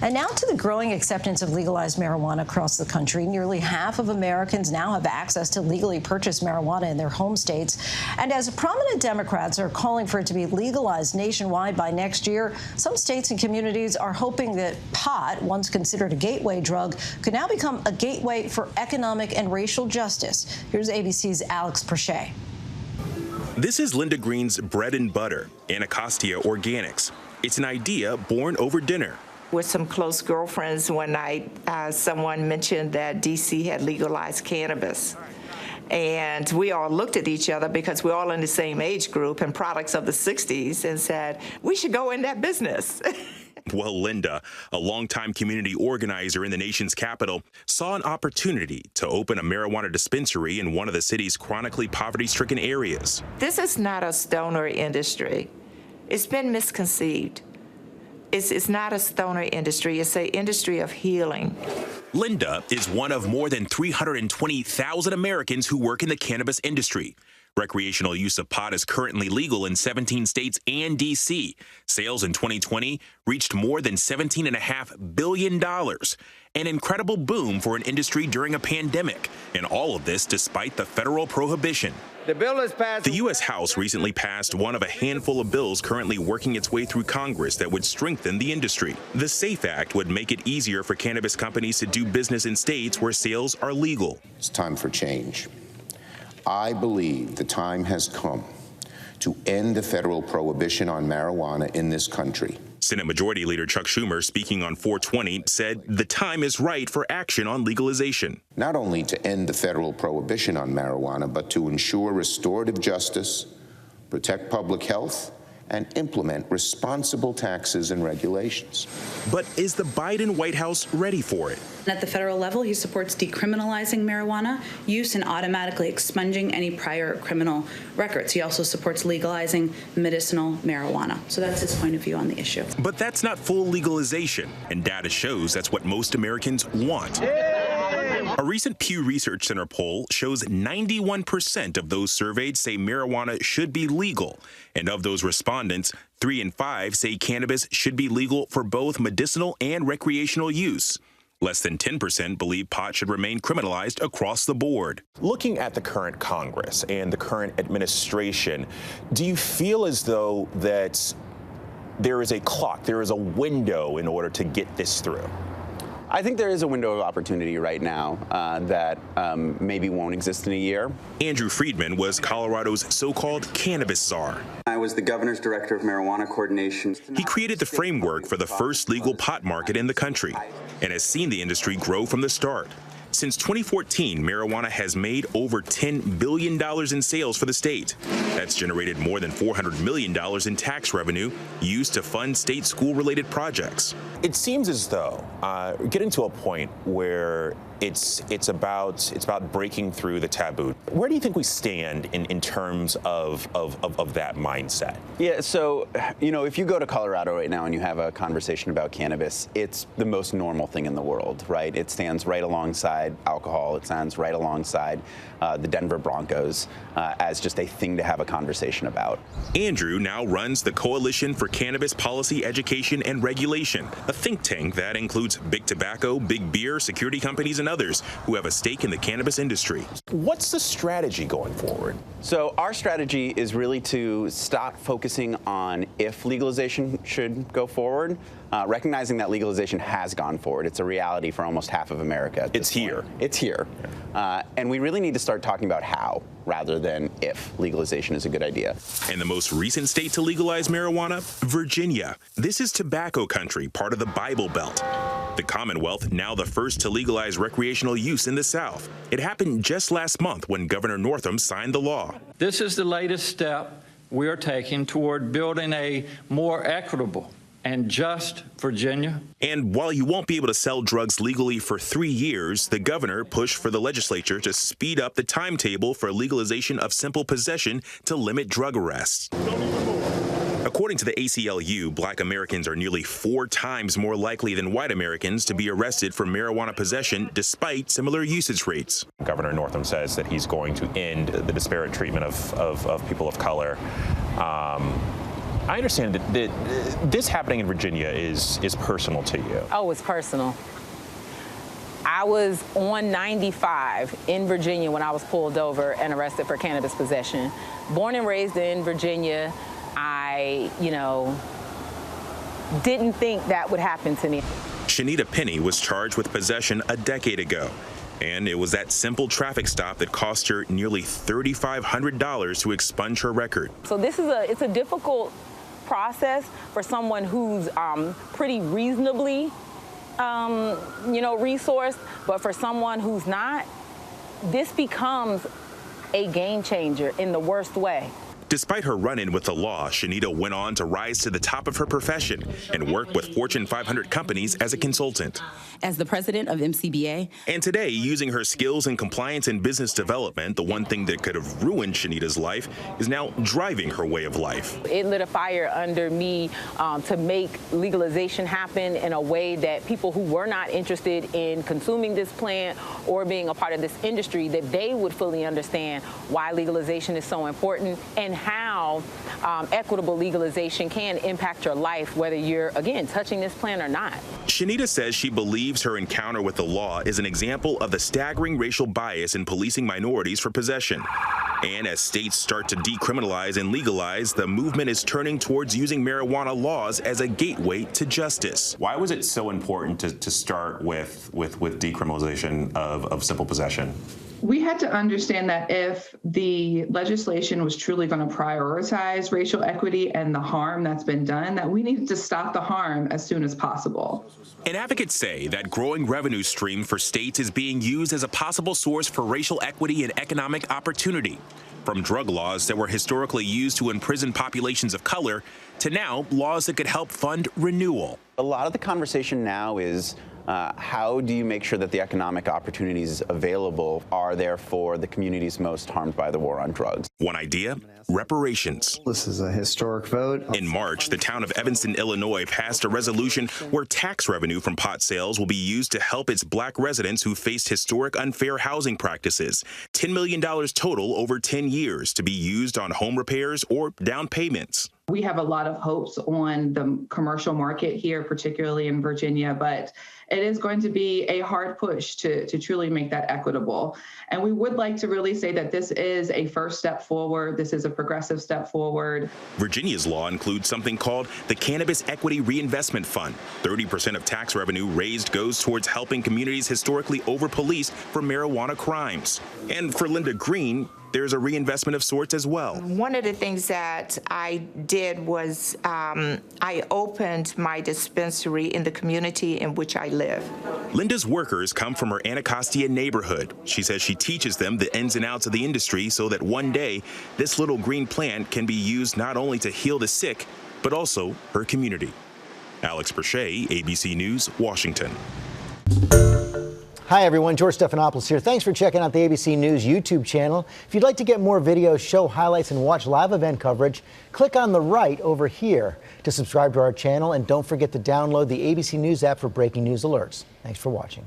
And now to the growing acceptance of legalized marijuana across the country. Nearly half of Americans now have access to legally purchased marijuana in their home states. And as prominent Democrats are calling for it to be legalized nationwide by next year, some states and communities are hoping that pot, once considered a gateway drug, could now become a gateway for economic and racial justice. Here's ABC's Alex Presha. This is Linda Green's bread and butter, Anacostia Organics. It's an idea born over dinner. With some close girlfriends one night, someone mentioned that D.C. had legalized cannabis. And we all looked at each other because we're all in the same age group and products of the 60s and said, we should go in that business. Well, Linda, a longtime community organizer in the nation's capital, saw an opportunity to open a marijuana dispensary in one of the city's chronically poverty-stricken areas. This is not a stoner industry. It's been misconceived. It's not a stoner industry. It's an industry of healing. Linda is one of more than 320,000 Americans who work in the cannabis industry. Recreational use of pot is currently legal in 17 states and D.C. Sales in 2020 reached more than $17.5 billion. An incredible boom for an industry during a pandemic. And all of this despite the federal prohibition. The bill is passed. The U.S. House recently passed one of a handful of bills currently working its way through Congress that would strengthen the industry. The SAFE Act would make it easier for cannabis companies to do business in states where sales are legal. It's time for change. I believe the time has come to end the federal prohibition on marijuana in this country. Senate Majority Leader Chuck Schumer, speaking on 420, said the time is right for action on legalization. Not only to end the federal prohibition on marijuana, but to ensure restorative justice, protect public health, and implement responsible taxes and regulations. But is the Biden White House ready for it? At the federal level, he supports decriminalizing marijuana use and automatically expunging any prior criminal records. He also supports legalizing medicinal marijuana. So that's his point of view on the issue. But that's not full legalization, and data shows that's what most Americans want. A recent Pew Research Center poll shows 91% of those surveyed say marijuana should be legal. And of those respondents, 3 in 5 say cannabis should be legal for both medicinal and recreational use. Less than 10% believe pot should remain criminalized across the board. Looking at the current Congress and the current administration, do you feel as though that there is a clock, there is a window in order to get this through? I think there is a window of opportunity right now that maybe won't exist in a year. Andrew Friedman was Colorado's so-called cannabis czar. I was the governor's director of marijuana coordination. He created the framework for the first legal pot market in the country and has seen the industry grow from the start. Since 2014, marijuana has made over $10 billion in sales for the state. That's generated more than $400 million in tax revenue used to fund state school-related projects. It seems as though getting to a point where it's about breaking through the taboo. Where do you think we stand in terms of that mindset? Yeah, so, if you go to Colorado right now and you have a conversation about cannabis, it's the most normal thing in the world, right? It stands right alongside alcohol. It stands right alongside the Denver Broncos as just a thing to have a conversation about. Andrew now runs the Coalition for Cannabis Policy Education and Regulation, a think tank that includes big tobacco, big beer, security companies, and others who have a stake in the cannabis industry. What's the strategy going forward? So our strategy is really to stop focusing on if legalization should go forward, recognizing that legalization has gone forward. It's a reality for almost half of America. It's here. It's here. And we really need to start talking about how rather than if legalization is a good idea. And the most recent state to legalize marijuana? Virginia. This is tobacco country, part of the Bible Belt. The Commonwealth, now the first to legalize recreational use in the South. It happened just last month when Governor Northam signed the law. This is the latest step we are taking toward building a more equitable and just Virginia. And while you won't be able to sell drugs legally for 3 years, the governor pushed for the legislature to speed up the timetable for legalization of simple possession to limit drug arrests. According to the ACLU, Black Americans are nearly 4 times more likely than white Americans to be arrested for marijuana possession despite similar usage rates. Governor Northam says that he's going to end the disparate treatment of people of color. I understand that this happening in Virginia is personal to you. Oh, it's personal. I was on 95 in Virginia when I was pulled over and arrested for cannabis possession. Born and raised in Virginia, I, didn't think that would happen to me. Shanita Penny was charged with possession a decade ago. And it was that simple traffic stop that cost her nearly $3,500 to expunge her record. So it's a difficult process for someone who's pretty reasonably, resourced, but for someone who's not, this becomes a game changer in the worst way. Despite her run-in with the law, Shanita went on to rise to the top of her profession and work with Fortune 500 companies as a consultant. As the president of MCBA. And today, using her skills in compliance and business development, the one thing that could have ruined Shanita's life is now driving her way of life. It lit a fire under me to make legalization happen in a way that people who were not interested in consuming this plant or being a part of this industry, that they would fully understand why legalization is so important and how equitable legalization can impact your life, whether you're, again, touching this plant or not. Shanita says she believes her encounter with the law is an example of the staggering racial bias in policing minorities for possession. And as states start to decriminalize and legalize, the movement is turning towards using marijuana laws as a gateway to justice. Why was it so important to start with decriminalization of simple possession? We had to understand that if the legislation was truly going to prioritize racial equity and the harm that's been done, that we needed to stop the harm as soon as possible. And advocates say that growing revenue stream for states is being used as a possible source for racial equity and economic opportunity. From drug laws that were historically used to imprison populations of color to now laws that could help fund renewal. A lot of the conversation now is how do you make sure that the economic opportunities available are there for the communities most harmed by the war on drugs? One idea, reparations. This is a historic vote. In March, the town of Evanston, Illinois passed a resolution where tax revenue from pot sales will be used to help its black residents who faced historic unfair housing practices. $10 million total over 10 years to be used on home repairs or down payments. We have a lot of hopes on the commercial market here, particularly in Virginia, but it is going to be a hard push to truly make that equitable. And we would like to really say that this is a first step forward. This is a progressive step forward. Virginia's law includes something called the Cannabis Equity Reinvestment Fund. 30% of tax revenue raised goes towards helping communities historically over-policed for marijuana crimes. And for Linda Green, there's a reinvestment of sorts as well. One of the things that I did was I opened my dispensary in the community in which I live. Linda's workers come from her Anacostia neighborhood. She says she teaches them the ins and outs of the industry so that one day this little green plant can be used not only to heal the sick, but also her community. Alex Presha, ABC News, Washington. Hi everyone, George Stephanopoulos here. Thanks for checking out the ABC News YouTube channel. If you'd like to get more videos, show highlights, and watch live event coverage, click on the right over here to subscribe to our channel, and don't forget to download the ABC News app for breaking news alerts. Thanks for watching.